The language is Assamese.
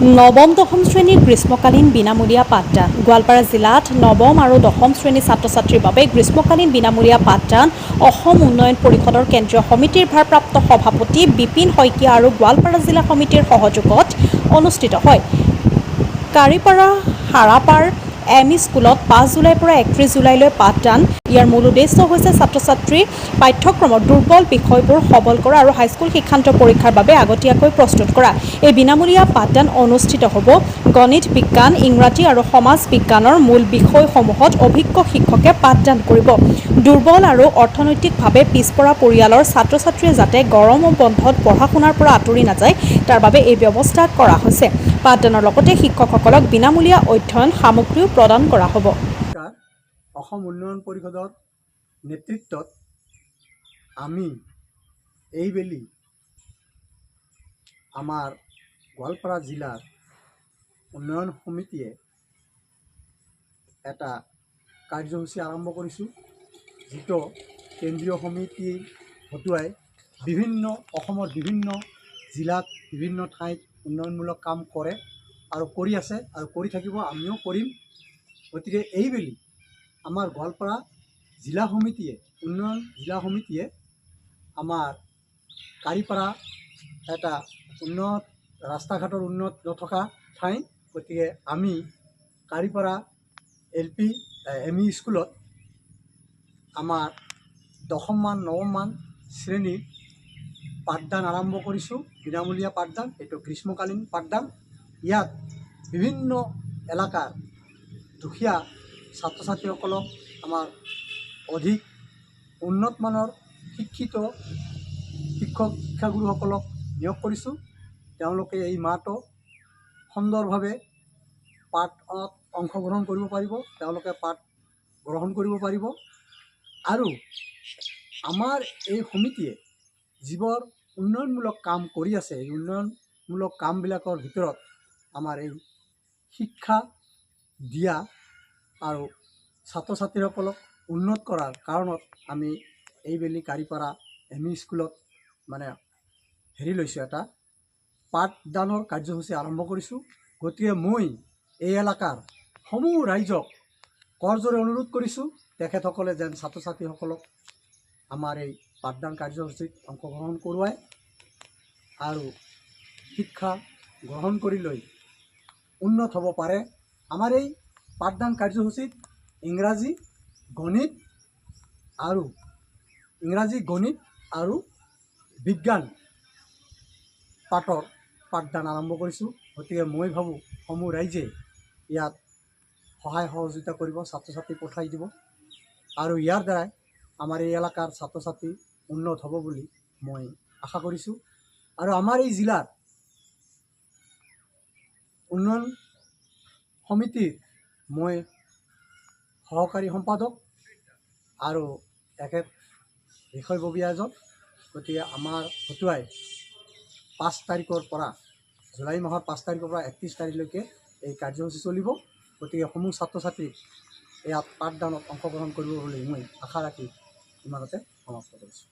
নৱম দশম শ্ৰেণীৰ গ্ৰীষ্মকালীন বিনামূলীয়া পাঠদান। গোৱালপাৰা জিলাত নৱম আৰু দশম শ্ৰেণীৰ ছাত্ৰ ছাত্ৰীৰ বাবে গ্ৰীষ্মকালীন বিনামূলীয়া পাঠদান অসম উন্নয়ন পৰিষদৰ কেন্দ্ৰীয় সমিতিৰ ভাৰপ্ৰাপ্ত সভাপতি বিপিন শইকীয়া আৰু গোৱালপাৰা জিলা সমিতিৰ সহযোগত অনুষ্ঠিত হয়। কাৰিপাৰা হাৰাপাৰ এম.ই. স্কুলত 5 জুলাইৰ পৰা 31 জুলাইলৈ পাঠদান। ইয়াৰ মূল উদ্দেশ্য হৈছে ছাত্ৰ ছাত্ৰীৰ পাঠ্যক্ৰমৰ দুৰ্বল বিষয়বোৰ সবল কৰা আৰু হাইস্কুল শিক্ষান্ত পৰীক্ষাৰ বাবে আগতীয়াকৈ প্ৰস্তুত কৰা। এই বিনামূলীয়া পাঠদান অনুষ্ঠিত হ'ব। গণিত, বিজ্ঞান, ইংৰাজী আৰু সমাজ বিজ্ঞানৰ মূল বিষয়সমূহত অভিজ্ঞ শিক্ষকে পাঠদান কৰিব। দুৰ্বল আৰু অৰ্থনৈতিকভাৱে পিছপৰা পৰিয়ালৰ ছাত্ৰ ছাত্ৰীয়ে যাতে গৰম বন্ধত পঢ়া শুনাৰ পৰা আঁতৰি নাযায় তাৰ বাবে এই ব্যৱস্থা কৰা হৈছে। পাঠদানৰ লগতে শিক্ষকসকলক বিনামূলীয়া অধ্যয়ন সামগ্ৰীও প্ৰদান কৰা হ'ব। অসম উন্নয়ন পৰিষদৰ নেতৃত্বত আমি এইবেলি আমাৰ গোৱালপাৰা জিলাৰ উন্নয়ন সমিতিয়ে এটা কাৰ্যসূচী আৰম্ভ কৰিছোঁ, যিটো কেন্দ্ৰীয় সমিতি হতুৱাই অসমৰ বিভিন্ন জিলাত বিভিন্ন ঠাইত উন্নয়নমূলক কাম কৰে আৰু কৰি আছে আৰু কৰি থাকিব, আমিও কৰিম। গতিকে এইবেলি আমাৰ গোৱালপাৰা জিলা সমিতিয়ে আমাৰ কাৰিপাৰা এটা উন্নত ৰাস্তা ঘাটৰ উন্নত নথকা ঠাই। গতিকে আমি কাৰিপাৰা এম.ই. স্কুলত আমাৰ দশমমান নৱমমান শ্ৰেণীৰ পাঠদান আৰম্ভ কৰিছোঁ। বিনামূলীয়া পাঠদান, এইটো গ্ৰীষ্মকালীন পাঠদান। ইয়াত বিভিন্ন এলেকাৰ দুখীয়া ছাত্ৰ ছাত্ৰীসকলক আমাৰ অধিক উন্নতমানৰ শিক্ষিত শিক্ষাগুৰুসকলক নিয়োগ কৰিছোঁ। তেওঁলোকে এই মাহটো সুন্দৰভাৱে পাঠত অংশগ্ৰহণ কৰিব পাৰিব, তেওঁলোকে পাঠ গ্ৰহণ কৰিব পাৰিব। আৰু আমাৰ এই সমিতিয়ে যিবোৰ উন্নয়নমূলক কাম কৰি আছে, এই উন্নয়নমূলক কামবিলাকৰ ভিতৰত আমাৰ এই শিক্ষা দিয়া আৰু ছাত্ৰ ছাত্ৰীসকলক উন্নত কৰাৰ কাৰণত আমি এইবেলি কাৰিপাৰা এম.ই. স্কুলত লৈছোঁ, এটা পাঠদানৰ কাৰ্যসূচী আৰম্ভ কৰিছোঁ। গতিকে মই এই এলেকাৰ সমূহ ৰাইজক কৰজোৰে অনুৰোধ কৰিছোঁ, তেখেতসকলে যেন ছাত্ৰ ছাত্ৰীসকলক আমাৰ এই পাঠদান কাৰ্যসূচীত অংশগ্ৰহণ কৰোৱায় আৰু শিক্ষা গ্ৰহণ কৰি লৈ উন্নত হ'ব পাৰে। আমাৰ এই পাঠদান কাৰ্যসূচীত ইংৰাজী, গণিত আৰু বিজ্ঞান পাঠদান আৰম্ভ কৰিছোঁ। গতিকে মই ভাবোঁ সমূহ ৰাইজে ইয়াত সহায় সহযোগিতা কৰিব, ছাত্ৰ ছাত্ৰী পঠাই দিব আৰু ইয়াৰ দ্বাৰাই আমাৰ এই এলেকাৰ ছাত্ৰ ছাত্ৰী উন্নত হ'ব বুলি মই আশা কৰিছোঁ। আৰু আমাৰ এই জিলাৰ উন্নয়ন সমিতিৰ মই সহকাৰী সম্পাদক আৰু এখেত বিষয়ববীয়া এজন। গতিকে আমাৰ হতুৱাই 5 তাৰিখৰ পৰা জুলাই মাহৰ 5 তাৰিখৰ পৰা 31 তাৰিখলৈকে এই কাৰ্যসূচী চলিব। গতিকে সমূহ ছাত্ৰ ছাত্ৰীক ইয়াত পাঠদানত অংশগ্ৰহণ কৰিব বুলি মই আশা ৰাখি ইমানতে সমাপ্ত কৰিছোঁ।